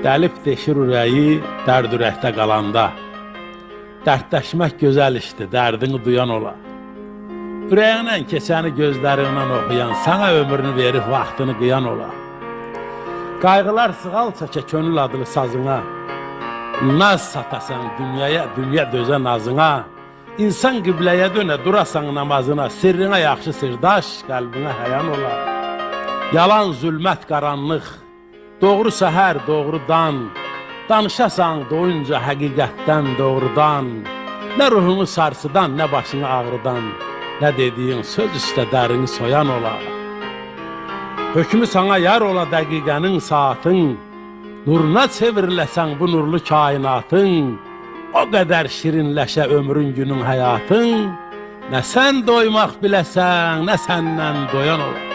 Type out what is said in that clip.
Dəlib deşir ürəyi, dərd ürəkdə qalanda. Dərdləşmək gözəl işdir, dərdini duyan ola. Ürəyindən keçəni gözlərindən oxuyan, sana ömrünü verib vaxtını qıyan ola. Qayğılar sığal çəkə könül adlı sazına. Naz satasan dünyaya, dünya dözə nazına. İnsan qibləyə dönə, durasan namazına. Sirrinə yaxşı sirdaş, qəlbinə həyan ola. Yalan, zülmət, qaranlıq, doğru səhər, doğrudan. Danışasan doyunca həqiqətdən, doğrudan. Nə ruhunu sarsıdan, nə başını ağrıdan. Nə dediyin söz üstə dərini soyan ola. Hökmü sana yar ola dəqiqənin, saatın. Nuruna çevriləsən bu nurlu kainatın. O qədər şirinləşə ömrün, günün, həyatın. Nə sən doymaq biləsən, nə səndən doyan ola.